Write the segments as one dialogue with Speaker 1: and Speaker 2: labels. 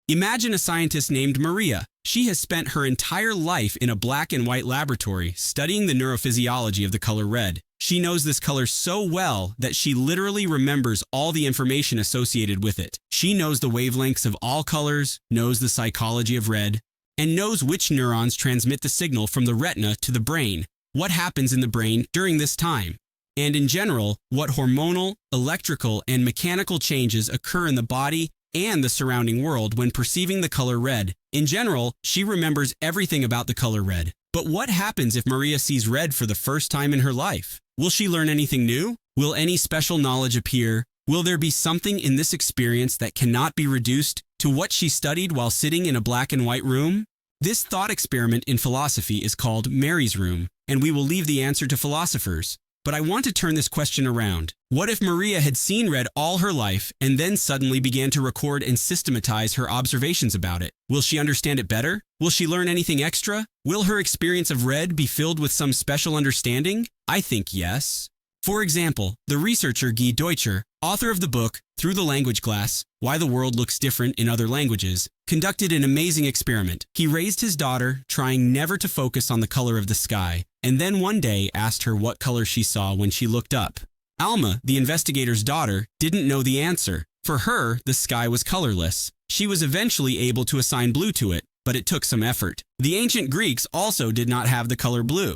Speaker 1: Imagine a scientist named Maria. She has spent her entire life in a black and white laboratory studying the neurophysiology of the color red. She knows this color so well that she literally remembers all the information associated with it. She knows the wavelengths of all colors, knows the psychology of red, and knows which neurons transmit the signal from the retina to the brain, what happens in the brain during this time, and in general, what hormonal, electrical, and mechanical changes occur in the body and the surrounding world when perceiving the color red. In general, she remembers everything about the color red. But what happens if Maria sees red for the first time in her life? Will she learn anything new? Will any special knowledge appear? Will there be something in this experience that cannot be reduced to what she studied while sitting in a black and white room? This thought experiment in philosophy is called Mary's Room, and we will leave the answer to philosophers. But I want to turn this question around. What if Maria had seen red all her life and then suddenly began to record and systematize her observations about it? Will she understand it better? Will she learn anything extra? Will her experience of red be filled with some special understanding? I think yes. For example, the researcher Guy Deutscher, author of the book Through the Language Glass, Why the World Looks Different in Other Languages, conducted an amazing experiment. He raised his daughter, trying never to focus on the color of the sky, and then one day asked her what color she saw when she looked up. Alma, the investigator's daughter, didn't know the answer. For her, the sky was colorless. She was eventually able to assign blue to it, but it took some effort. The ancient Greeks also did not have the color blue.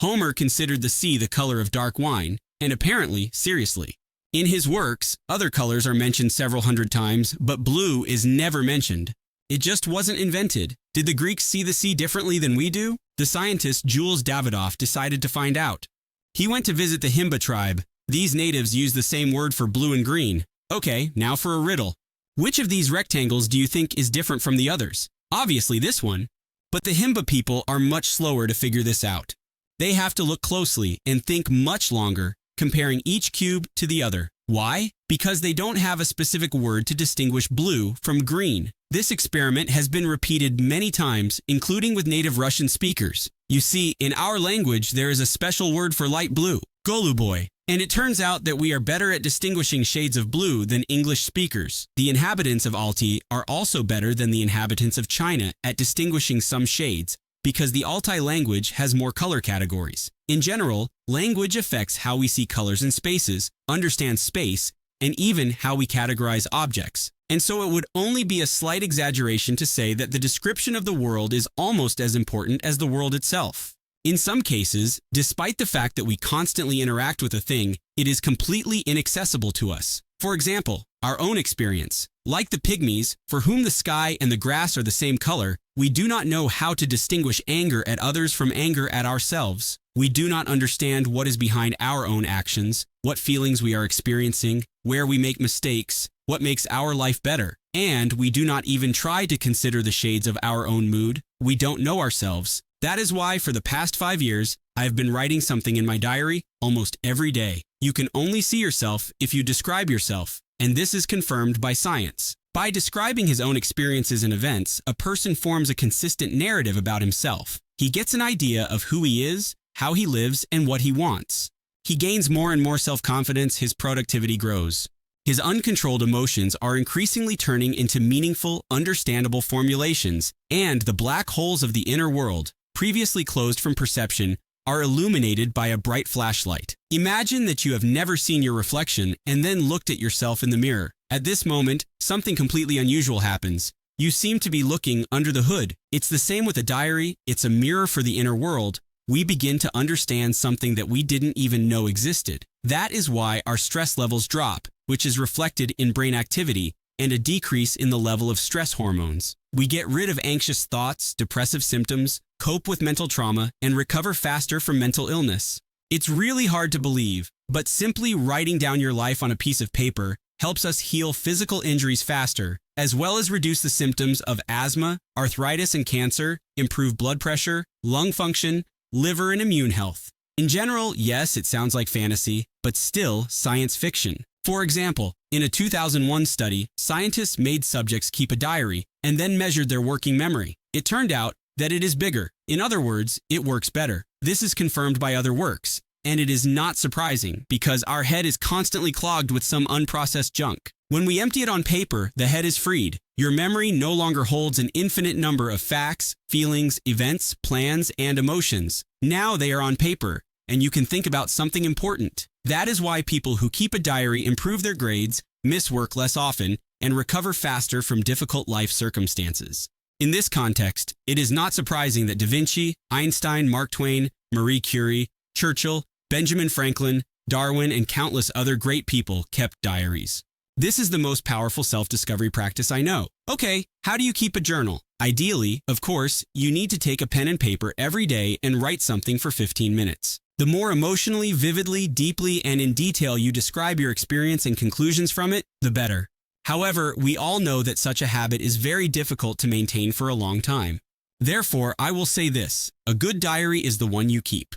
Speaker 1: Homer considered the sea the color of dark wine, and apparently seriously. In his works, other colors are mentioned several hundred times, but blue is never mentioned. It just wasn't invented. Did the Greeks see the sea differently than we do? The scientist Jules Davidoff decided to find out. He went to visit the Himba tribe. These natives use the same word for blue and green. Okay, now for a riddle. Which of these rectangles do you think is different from the others? Obviously this one. But the Himba people are much slower to figure this out. They have to look closely and think much longer, comparing each cube to the other. Why? Because they don't have a specific word to distinguish blue from green. This experiment has been repeated many times, including with native Russian speakers. You see, in our language, there is a special word for light blue, goluboy. And it turns out that we are better at distinguishing shades of blue than English speakers. The inhabitants of Altai are also better than the inhabitants of China at distinguishing some shades, because the Altai language has more color categories. In general, language affects how we see colors and spaces, understand space, and even how we categorize objects. And so it would only be a slight exaggeration to say that the description of the world is almost as important as the world itself. In some cases, despite the fact that we constantly interact with a thing, it is completely inaccessible to us. For example, our own experience. Like the pygmies, for whom the sky and the grass are the same color, we do not know how to distinguish anger at others from anger at ourselves. We do not understand what is behind our own actions, what feelings we are experiencing, where we make mistakes, what makes our life better. And we do not even try to consider the shades of our own mood. We don't know ourselves. That is why for the past 5 years, I have been writing something in my diary almost every day. You can only see yourself if you describe yourself, and this is confirmed by science. By describing his own experiences and events, a person forms a consistent narrative about himself. He gets an idea of who he is, how he lives, and what he wants. He gains more and more self-confidence, his productivity grows. His uncontrolled emotions are increasingly turning into meaningful, understandable formulations, and the black holes of the inner world, previously closed from perception, are illuminated by a bright flashlight. Imagine that you have never seen your reflection and then looked at yourself in the mirror. At this moment, something completely unusual happens. You seem to be looking under the hood. It's the same with a diary. It's a mirror for the inner world. We begin to understand something that we didn't even know existed. That is why our stress levels drop, which is reflected in brain activity, and a decrease in the level of stress hormones. We get rid of anxious thoughts, depressive symptoms, cope with mental trauma, and recover faster from mental illness. It's really hard to believe, but simply writing down your life on a piece of paper helps us heal physical injuries faster, as well as reduce the symptoms of asthma, arthritis and cancer, improve blood pressure, lung function, liver and immune health. In general, yes, it sounds like fantasy, but still science fiction. For example, in a 2001 study, scientists made subjects keep a diary and then measured their working memory. It turned out that it is bigger. In other words, it works better. This is confirmed by other works, and it is not surprising because our head is constantly clogged with some unprocessed junk. When we empty it on paper, the head is freed. Your memory no longer holds an infinite number of facts, feelings, events, plans, and emotions. Now they are on paper, and you can think about something important. That is why people who keep a diary improve their grades, miss work less often, and recover faster from difficult life circumstances. In this context, it is not surprising that Da Vinci, Einstein, Mark Twain, Marie Curie, Churchill, Benjamin Franklin, Darwin, and countless other great people kept diaries. This is the most powerful self-discovery practice I know. Okay, how do you keep a journal? Ideally, of course, you need to take a pen and paper every day and write something for 15 minutes. The more emotionally, vividly, deeply, and in detail you describe your experience and conclusions from it, the better. However, we all know that such a habit is very difficult to maintain for a long time. Therefore, I will say this: a good diary is the one you keep.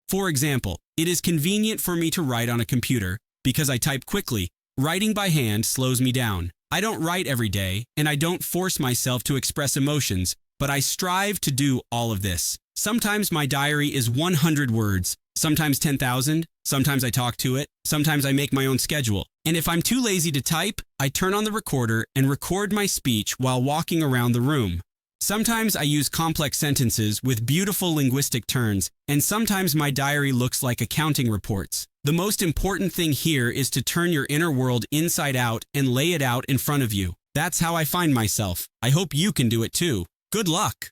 Speaker 1: For example, it is convenient for me to write on a computer because I type quickly. Writing by hand slows me down. I don't write every day, and I don't force myself to express emotions, but I strive to do all of this. Sometimes my diary is 100 words, sometimes 10,000, sometimes I talk to it, sometimes I make my own schedule. And if I'm too lazy to type, I turn on the recorder and record my speech while walking around the room. Sometimes I use complex sentences with beautiful linguistic turns, and sometimes my diary looks like accounting reports. The most important thing here is to turn your inner world inside out and lay it out in front of you. That's how I find myself. I hope you can do it too. Good luck!